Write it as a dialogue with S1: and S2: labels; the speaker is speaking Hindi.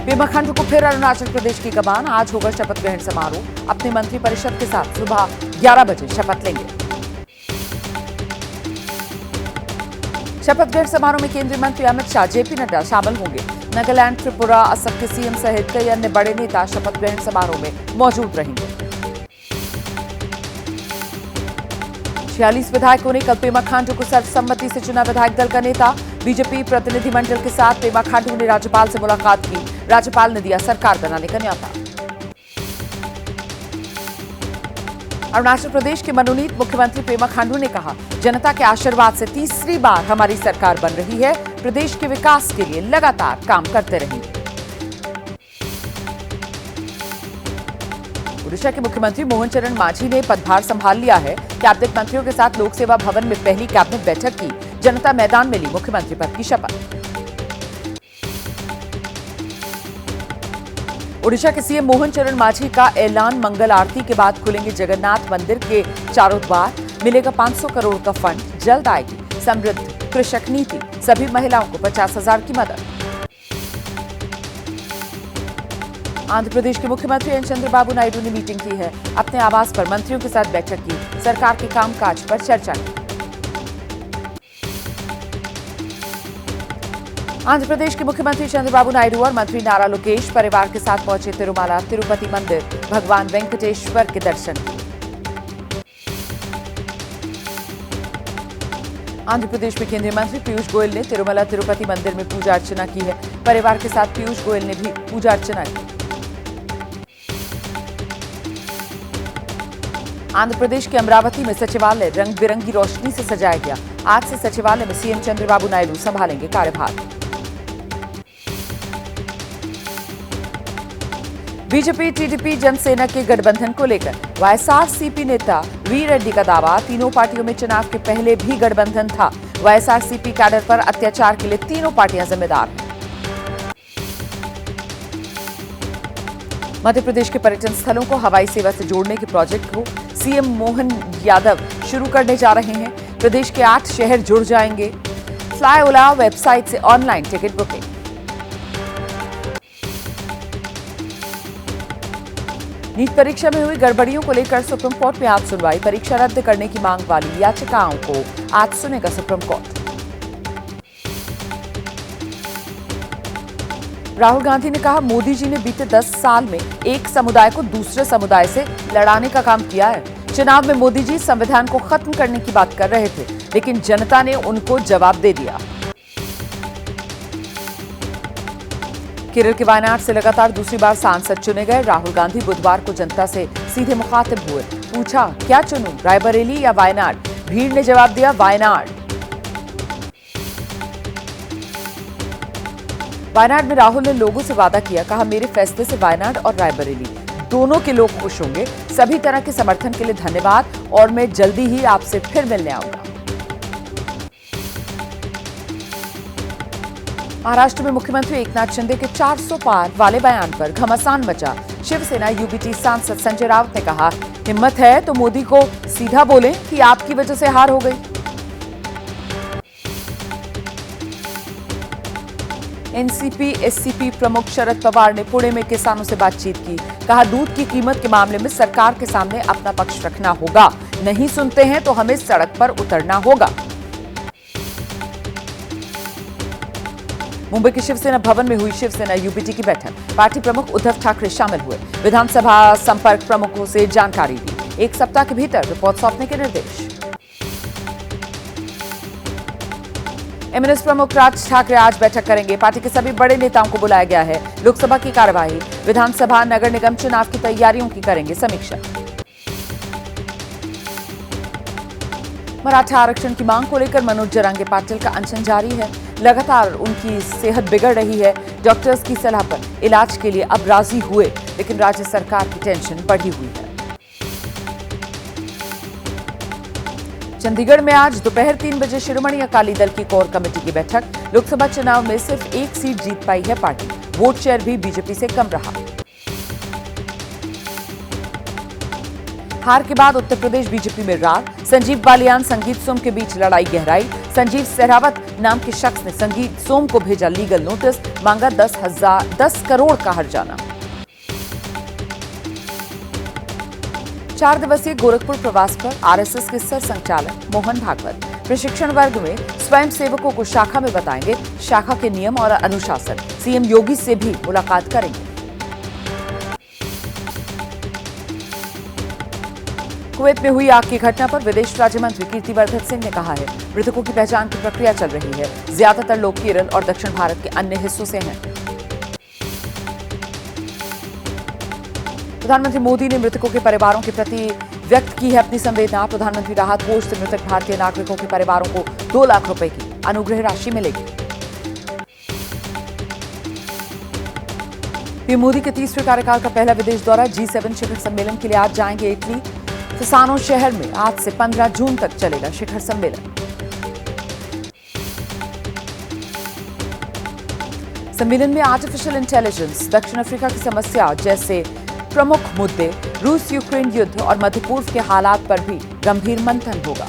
S1: पेमा खांडू को फिर अरुणाचल प्रदेश की कमान। आज होगा शपथ ग्रहण समारोह। अपनी मंत्रिपरिषद के साथ सुबह 11 बजे शपथ लेंगे। शपथ ग्रहण समारोह में केंद्रीय मंत्री अमित शाह, जेपी नड्डा शामिल होंगे। नागालैंड, त्रिपुरा, असम के सीएम सहित कई अन्य बड़े नेता शपथ ग्रहण समारोह में मौजूद रहेंगे। 46 विधायकों ने कल पेमा खांडू को सर्वसम्मति से चुना विधायक दल का नेता। बीजेपी प्रतिनिधिमंडल के साथ पेमा खांडू ने राज्यपाल से मुलाकात की। राज्यपाल ने दिया सरकार बनाने का न्योता। अरुणाचल प्रदेश के मनोनीत मुख्यमंत्री पेमा खांडू ने कहा, जनता के आशीर्वाद से तीसरी बार हमारी सरकार बन रही है। प्रदेश के विकास के लिए लगातार काम करते रहेंगे। ओडिशा के मुख्यमंत्री मोहन चरण मांझी ने पदभार संभाल लिया है। कैबिनेट मंत्रियों के साथ लोक सेवा भवन में पहली कैबिनेट बैठक की। जनता मैदान में ली मुख्यमंत्री पद की शपथ। ओडिशा के सीएम मोहन चरण मांझी का ऐलान, मंगल आरती के बाद खुलेंगे जगन्नाथ मंदिर के चारों द्वार। मिलेगा 500 करोड़ का फंड। जल्द आएगी समृद्ध कृषक नीति। सभी महिलाओं को 50,000 की मदद। आंध्र प्रदेश के मुख्यमंत्री एन चंद्रबाबू नायडू ने मीटिंग की है। अपने आवास पर मंत्रियों के साथ बैठक की। सरकार के कामकाज पर चर्चा की। आंध्र प्रदेश के मुख्यमंत्री चंद्रबाबू नायडू और मंत्री नारा लोकेश परिवार के साथ पहुंचे तिरुमला तिरुपति मंदिर। भगवान वेंकटेश्वर के दर्शन किए। आंध्र प्रदेश में केंद्रीय मंत्री पीयूष गोयल ने तिरुमला तिरुपति मंदिर में पूजा अर्चना की है। परिवार के साथ पीयूष गोयल ने भी पूजा अर्चना की। आंध्र प्रदेश के अमरावती में सचिवालय रंग बिरंगी रोशनी से सजाया गया। आज से सचिवालय में सीएम चंद्रबाबू नायडू संभालेंगे कार्यभार। बीजेपी टीडीपी जनसेना के गठबंधन को लेकर वाईएसआरसीपी नेता वी रेड्डी का दावा, तीनों पार्टियों में चुनाव के पहले भी गठबंधन था। वाईएसआरसीपी कैडर पर अत्याचार के लिए तीनों पार्टियां जिम्मेदार हैं। मध्य प्रदेश के पर्यटन स्थलों को हवाई सेवा से जोड़ने के प्रोजेक्ट को सीएम मोहन यादव शुरू करने जा रहे हैं। प्रदेश के 8 शहर जुड़ जाएंगे। फ्लाईओला वेबसाइट से ऑनलाइन टिकट बुकिंग। नीट परीक्षा में हुई गड़बड़ियों को लेकर सुप्रीम कोर्ट में आज सुनवाई। परीक्षा रद्द करने की मांग वाली याचिकाओं को आज सुनेगा सुप्रीम कोर्ट। राहुल गांधी ने कहा, मोदी जी ने बीते 10 साल में एक समुदाय को दूसरे समुदाय से लड़ाने का काम किया है। चुनाव में मोदी जी संविधान को खत्म करने की बात कर रहे थे, लेकिन जनता ने उनको जवाब दे दिया। केरल के वायनाड से लगातार दूसरी बार सांसद चुने गए राहुल गांधी बुधवार को जनता से सीधे मुखातिब हुए। पूछा, क्या चुनूं, रायबरेली या वायनाड? भीड़ ने जवाब दिया, वायनाड। वायनाड में राहुल ने लोगों से वादा किया, कहा, मेरे फैसले से वायनाड और रायबरेली दोनों के लोग खुश होंगे। सभी तरह के समर्थन के लिए धन्यवाद और मैं जल्दी ही आपसे फिर मिलने आऊंगा। महाराष्ट्र में मुख्यमंत्री एकनाथ शिंदे के 400 पार वाले बयान पर घमासान मचा। शिवसेना यूबीटी सांसद संजय राउत ने कहा, हिम्मत है तो मोदी को सीधा बोलें कि आपकी वजह से हार हो गई। एनसीपी एससीपी प्रमुख शरद पवार ने पुणे में किसानों से बातचीत की। कहा, दूध की कीमत के मामले में सरकार के सामने अपना पक्ष रखना होगा। नहीं सुनते हैं तो हमें सड़क पर उतरना होगा। मुंबई के शिवसेना भवन में हुई शिवसेना यूबीटी की बैठक। पार्टी प्रमुख उद्धव ठाकरे शामिल हुए। विधानसभा संपर्क प्रमुखों से जानकारी दी। 1 सप्ताह के भीतर रिपोर्ट सौंपने के निर्देश। एमएनएस प्रमुख राज ठाकरे आज बैठक करेंगे। पार्टी के सभी बड़े नेताओं को बुलाया गया है। लोकसभा की कार्यवाही, विधानसभा, नगर निगम चुनाव की तैयारियों की करेंगे समीक्षा। मराठा आरक्षण की मांग को लेकर मनोज जरांगे पाटिल का अनशन जारी है। लगातार उनकी सेहत बिगड़ रही है। डॉक्टर्स की सलाह पर इलाज के लिए अब राजी हुए, लेकिन राज्य सरकार की टेंशन बढ़ी हुई है। चंडीगढ़ में आज दोपहर 3 बजे शिरोमणि अकाली दल की कोर कमेटी की बैठक। लोकसभा चुनाव में सिर्फ 1 सीट जीत पाई है पार्टी। वोट शेयर भी बीजेपी से कम रहा। हार के बाद उत्तर प्रदेश बीजेपी में रार। संजीव बालियान, संगीत सुम के बीच लड़ाई गहराई। संजीव सहरावत नाम के शख्स ने संगीत सोम को भेजा लीगल नोटिस, मांगा 10 करोड़ का हर्जाना। 4 दिवसीय गोरखपुर प्रवास पर आरएसएस के सर संचालक मोहन भागवत प्रशिक्षण वर्ग में स्वयं सेवकों को शाखा में बताएंगे शाखा के नियम और अनुशासन। सीएम योगी से भी मुलाकात करेंगे। कुवैत में हुई आग की घटना पर विदेश राज्य मंत्री कीर्तिवर्धन सिंह ने कहा है, मृतकों की पहचान की प्रक्रिया चल रही है। ज्यादातर लोग केरल और दक्षिण भारत के अन्य हिस्सों से हैं। प्रधानमंत्री मोदी ने मृतकों के परिवारों के प्रति व्यक्त की है अपनी संवेदना। प्रधानमंत्री राहत कोष से मृतक भारतीय नागरिकों के परिवारों को 2 लाख रुपए की अनुग्रह राशि मिलेगी। पीएम मोदी के 30वें कार्यकाल का पहला विदेश दौरा, G7 शिखर सम्मेलन के लिए आज जाएंगे इटली। फिसानो शहर में आज से 15 जून तक चलेगा शिखर सम्मेलन। सम्मेलन में आर्टिफिशियल इंटेलिजेंस, दक्षिण अफ्रीका की समस्या जैसे प्रमुख मुद्दे, रूस यूक्रेन युद्ध और मध्य पूर्व के हालात पर भी गंभीर मंथन होगा।